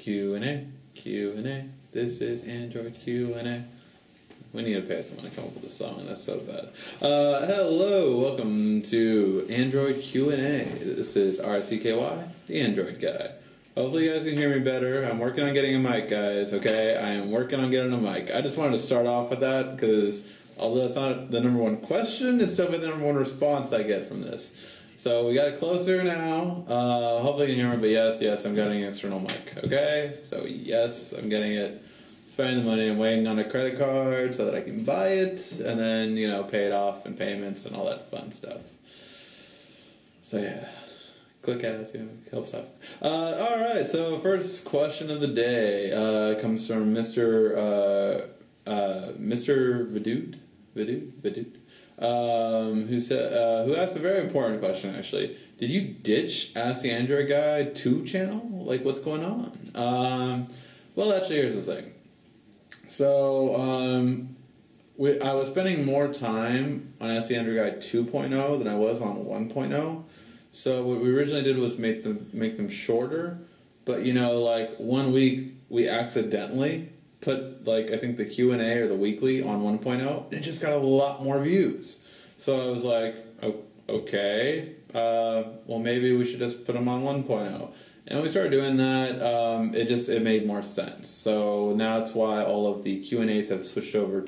Q&A, Q&A. This is Android Q&A. We need to pay someone to come up with a song. That's so bad. Hello, welcome to Android Q&A. This is RCKY, the Android guy. Hopefully you guys can hear me better. I'm working on getting a mic, guys, okay? I am working on getting a mic. I just wanted to start off with that because although it's not the number one question, it's definitely the number one response I get from this. So we got it closer now. Hopefully you can hear me, but yes, I'm getting an external mic, okay? So yes, I'm getting it. Spending the money, I'm waiting on a credit card so that I can buy it, and then, you know, pay it off in payments and all that fun stuff. So yeah, click ads, you know, helps out. Alright, so first question of the day comes from Mr. Vidud, who asked a very important question, actually. Did you ditch Ask the Android Guy 2 channel? Like, what's going on? Well, actually, here's the thing. So, I was spending more time on Ask the Android Guy 2.0 than I was on 1.0. So what we originally did was make them shorter. But, you know, like, one week we accidentally put, like, I think the Q&A or the weekly on 1.0, and it just got a lot more views. So I was like, okay, well, maybe we should just put them on 1.0. And when we started doing that, it made more sense. So now that's why all of the Q&As have switched over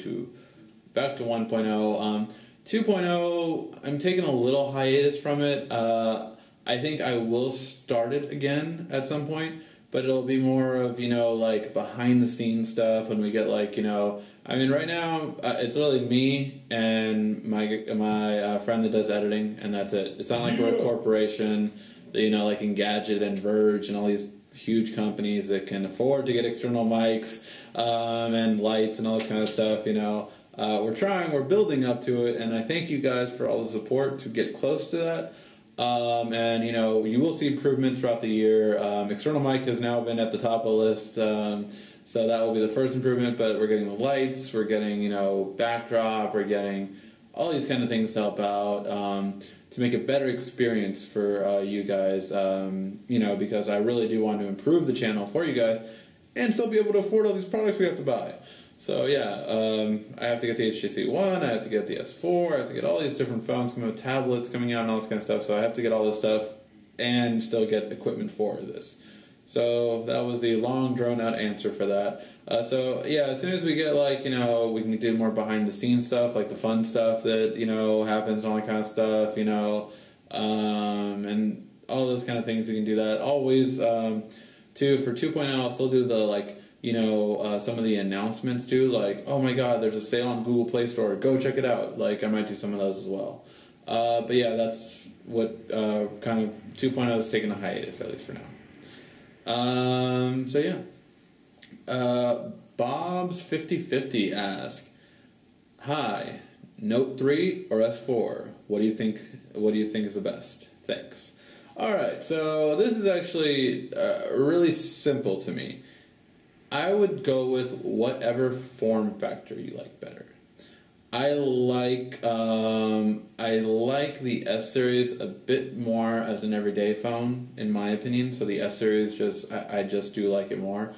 back to 1.0. 2.0, I'm taking a little hiatus from it. I think I will start it again at some point, but it'll be more of, you know, like behind the scenes stuff when we get, like, you know, I mean, right now it's really me and my friend that does editing, and that's it. It's not like we're a corporation, you know, like Engadget and Verge and all these huge companies that can afford to get external mics and lights and all this kind of stuff, you know. We're building up to it, and I thank you guys for all the support to get close to that. And, you know, you will see improvements throughout the year. External mic has now been at the top of the list, so that will be the first improvement, but we're getting the lights, we're getting, you know, backdrop, we're getting all these kind of things to help out, to make a better experience for you guys, you know, because I really do want to improve the channel for you guys and still be able to afford all these products we have to buy. So yeah, I have to get the HTC One, I have to get the S4, I have to get all these different phones coming with tablets coming out and all this kind of stuff, so I have to get all this stuff and still get equipment for this. So that was the long drawn out answer for that. So yeah, as soon as we get, like, you know, we can do more behind the scenes stuff, like the fun stuff that, you know, happens and all that kind of stuff, you know, and all those kind of things, we can do that. Always, too, for 2.0, I'll still do the, like, you know, some of the announcements too, like, oh my god, there's a sale on Google Play Store, go check it out. Like, I might do some of those as well. But yeah, that's what kind of 2.0 is taking a hiatus, at least for now. So yeah. Bob's 5050 asks, hi, Note 3 or S4? What do you think is the best? Thanks. Alright, so this is actually really simple to me. I would go with whatever form factor you like better. I like the S series a bit more as an everyday phone, in my opinion. So the S series, I just do like it more.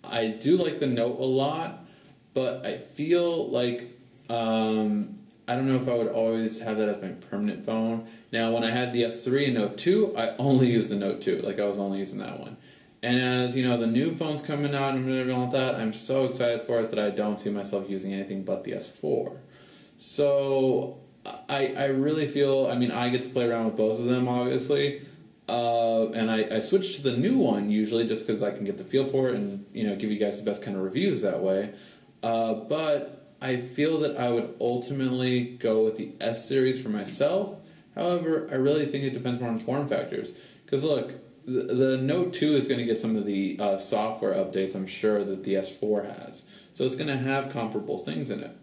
I do like the Note a lot, but I feel like I don't know if I would always have that as my permanent phone. Now, when I had the S3 and Note 2, I only used the Note 2. Like, I was only using that one. And as, you know, the new phone's coming out and everything like that, I'm so excited for it that I don't see myself using anything but the S4. So I really feel, I mean, I get to play around with both of them, obviously. And I switch to the new one usually just because I can get the feel for it and, you know, give you guys the best kind of reviews that way. But I feel that I would ultimately go with the S series for myself. However, I really think it depends more on form factors. Because look, the Note 2 is going to get some of the software updates, I'm sure, that the S4 has. So it's going to have comparable things in it.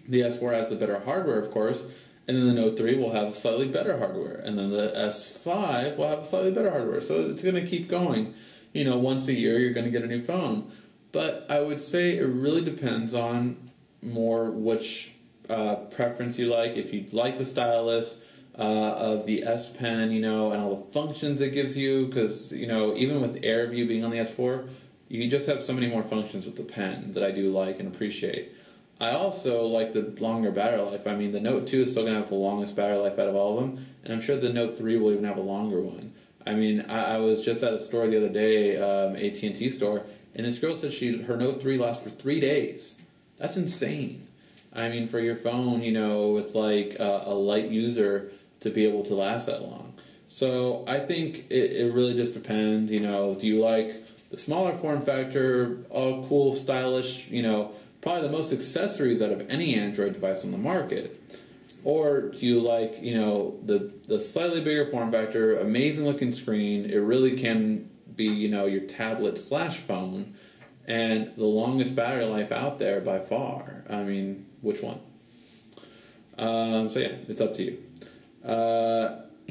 The S4 has the better hardware, of course, and then the Note 3 will have slightly better hardware, and then the S5 will have slightly better hardware. So it's going to keep going. You know, once a year you're going to get a new phone. But I would say it really depends on more which preference you like. If you like the stylus, of the S Pen, and all the functions it gives you, because, even with AirView being on the S4, you just have so many more functions with the pen that I do like and appreciate. I also like the longer battery life. I mean, the Note 2 is still going to have the longest battery life out of all of them, and I'm sure the Note 3 will even have a longer one. I mean, I was just at a store the other day, AT&T store, and this girl said her Note 3 lasts for 3 days. That's insane. I mean, for your phone, with like a light user to be able to last that long. So I think it really just depends. Do you like the smaller form factor, all cool, stylish, probably the most accessories out of any Android device on the market? Or do you like, the slightly bigger form factor, amazing looking screen, it really can be, your tablet / phone, and the longest battery life out there by far? I mean, which one? So yeah, it's up to you.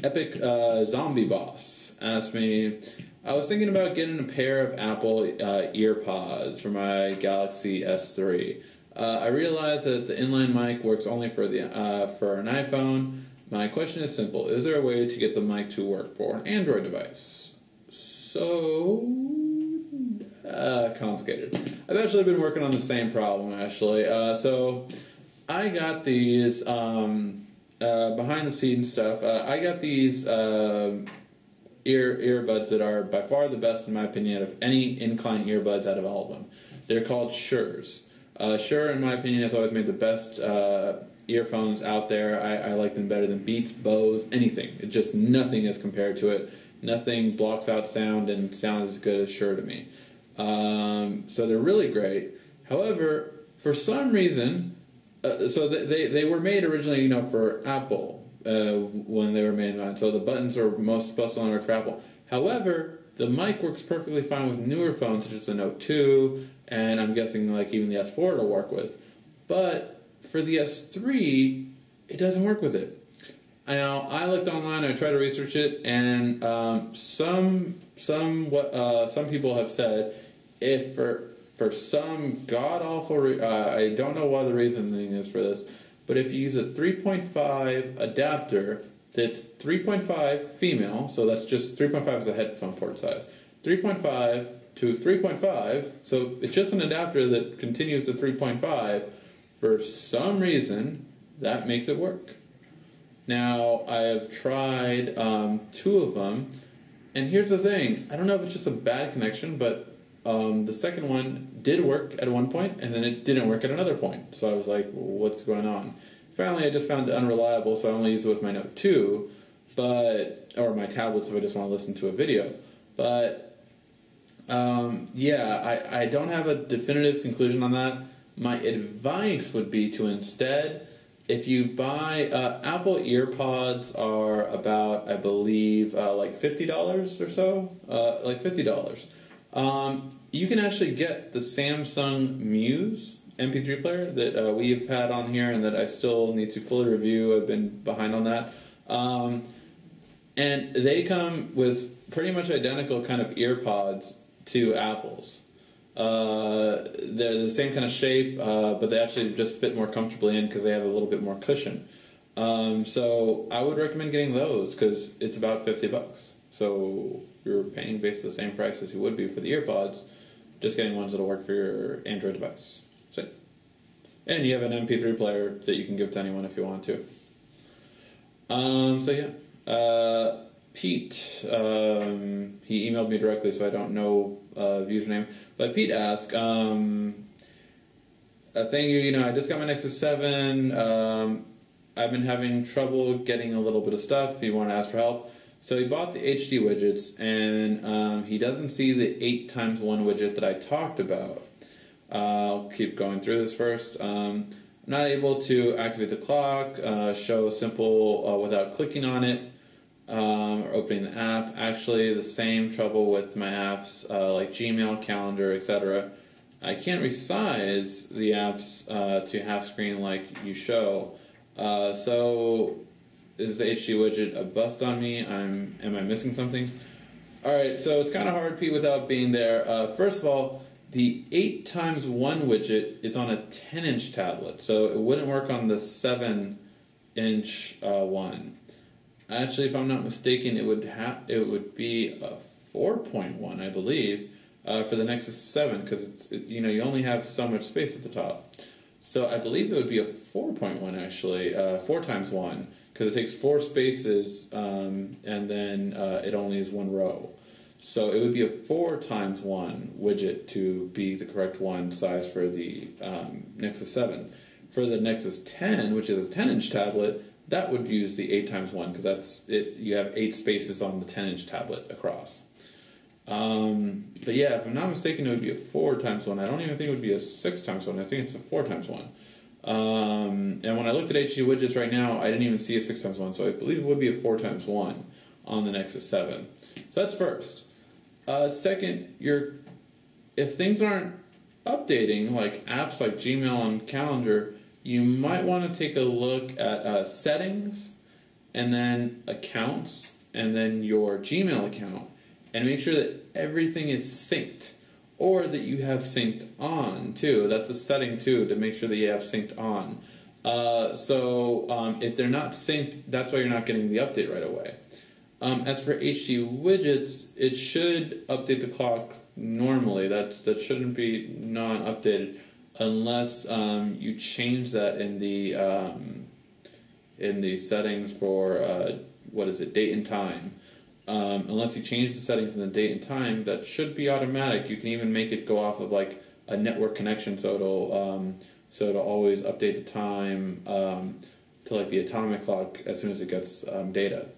Epic Zombie Boss asked me, I was thinking about getting a pair of Apple EarPods for my Galaxy S3. I realized that the inline mic works only for an iPhone. My question is simple. Is there a way to get the mic to work for an Android device? So complicated. I've actually been working on the same problem, actually. So I got these behind the scenes stuff. I got these earbuds that are by far the best, in my opinion, of any incline earbuds out of all of them. They're called Shure's. Shure, in my opinion, has always made the best earphones out there. I like them better than Beats, Bose, anything. Nothing is compared to it. Nothing blocks out sound and sounds as good as Shure to me. So they're really great. However, for some reason, so they were made originally, for Apple when they were made. So the buttons are most supposed to only work for Apple. However, the mic works perfectly fine with newer phones such as the Note 2, and I'm guessing like even the S4 it'll work with. But for the S3, it doesn't work with it. Now, I looked online, I tried to research it, and some people have said if for some god-awful I don't know what the reasoning is for this, but if you use a 3.5 adapter that's 3.5 female, so that's just 3.5 is the headphone port size, 3.5 to 3.5, so it's just an adapter that continues to 3.5, for some reason, that makes it work. Now, I have tried 2 of them, and here's the thing, I don't know if it's just a bad connection, but the second one did work at one point, and then it didn't work at another point. So I was like, what's going on? Finally, I just found it unreliable, so I only use it with my Note 2, or my tablets if I just want to listen to a video. But, yeah, I don't have a definitive conclusion on that. My advice would be to instead, if you buy, Apple EarPods are about, I believe, like $50 or so, like $50. You can actually get the Samsung Muse MP3 player that we've had on here and that I still need to fully review. I've been behind on that. And they come with pretty much identical kind of EarPods to Apple's. They're the same kind of shape, but they actually just fit more comfortably in because they have a little bit more cushion. So I would recommend getting those because it's about $50. So you're paying basically the same price as you would be for the EarPods, just getting ones that'll work for your Android device. So, and you have an MP3 player that you can give to anyone if you want to. So yeah, Pete, he emailed me directly, so I don't know username, but Pete asked, thank you, I just got my Nexus 7, I've been having trouble getting a little bit of stuff, he wanted to ask for help. So he bought the HD widgets, and he doesn't see the 8x1 widget that I talked about. I'll keep going through this first. I'm not able to activate the clock, show simple without clicking on it, or opening the app. Actually, the same trouble with my apps like Gmail, Calendar, etc. I can't resize the apps to half screen like you show. So is the HD widget a bust on me? Am I missing something? Alright, so it's kind of hard, Pete, without being there. First of all, the 8x1 widget is on a 10-inch tablet, so it wouldn't work on the 7-inch one. Actually, if I'm not mistaken, it would be a 4.1, I believe, for the Nexus 7 because you only have so much space at the top. So I believe it would be a 4.1 actually, 4 times 1 because it takes 4 spaces and then it only is 1 row. So it would be a 4 times 1 widget to be the correct one size for the Nexus 7. For the Nexus 10, which is a 10-inch tablet, that would use the 8 times 1 because that's it. You have 8 spaces on the 10-inch tablet across. But yeah, if I'm not mistaken, it would be a 4 times 1. I don't even think it would be a 6 times 1. I think it's a 4 times 1. And when I looked at HD widgets right now, I didn't even see a 6 times 1. So I believe it would be a 4 times 1 on the Nexus 7. So that's first. Second, if things aren't updating, like apps like Gmail and Calendar, you might want to take a look at settings, and then accounts, and then your Gmail account, and make sure that everything is synced, or that you have synced on, too. That's a setting, too, to make sure that you have synced on. So if they're not synced, that's why you're not getting the update right away. As for HD widgets, it should update the clock normally. That shouldn't be non-updated unless you change that in the settings for date and time. Unless you change the settings in the date and time, that should be automatic. You can even make it go off of like a network connection, so it'll always update the time to like the atomic clock as soon as it gets data.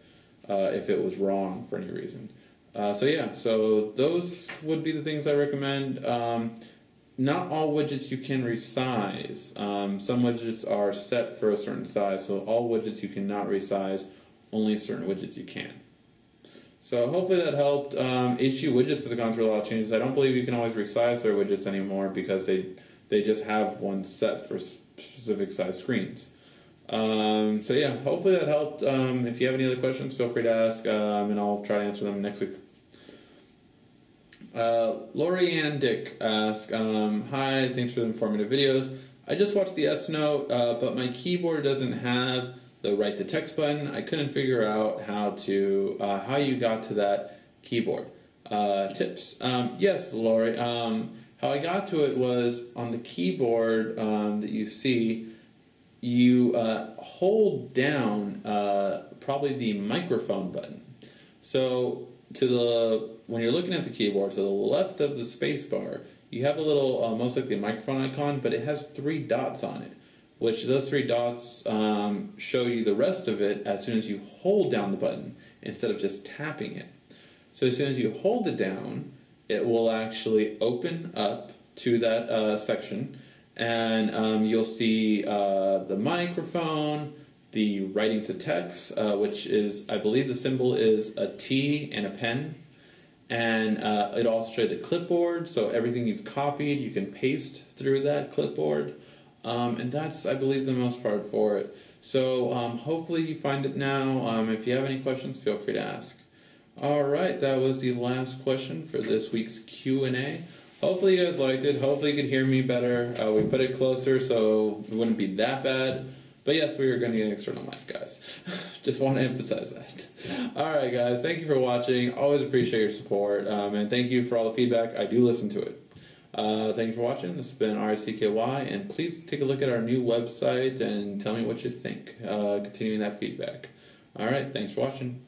If it was wrong for any reason. So those would be the things I recommend. Not all widgets you can resize. Some widgets are set for a certain size, so all widgets you cannot resize, only certain widgets you can. So hopefully that helped. HD widgets has gone through a lot of changes. I don't believe you can always resize their widgets anymore because they just have one set for specific size screens. Hopefully that helped. If you have any other questions, feel free to ask, and I'll try to answer them next week. Lori Ann Dick asked, hi, thanks for the informative videos. I just watched the S Note, but my keyboard doesn't have the write to text button. I couldn't figure out how you got to that keyboard. Tips? Yes, Lori. How I got to it was on the keyboard that you see. You hold down probably the microphone button. So when you're looking at the keyboard, to the left of the space bar, you have a little, most likely a microphone icon, but it has 3 dots on it, which those 3 dots show you the rest of it as soon as you hold down the button instead of just tapping it. So as soon as you hold it down, it will actually open up to that section, and you'll see the microphone, the writing to text, which is, I believe the symbol is a T and a pen, and it also shows the clipboard, so everything you've copied you can paste through that clipboard, and that's, I believe, the most part for it. So hopefully you find it now. If you have any questions, feel free to ask. Alright, that was the last question for this week's Q&A. Hopefully you guys liked it. Hopefully you could hear me better. We put it closer so it wouldn't be that bad. But yes, we are going to get an external mic, guys. Just want to emphasize that. Alright, guys. Thank you for watching. Always appreciate your support. And thank you for all the feedback. I do listen to it. Thank you for watching. This has been RCKY. And please take a look at our new website and tell me what you think. Continuing that feedback. Alright, thanks for watching.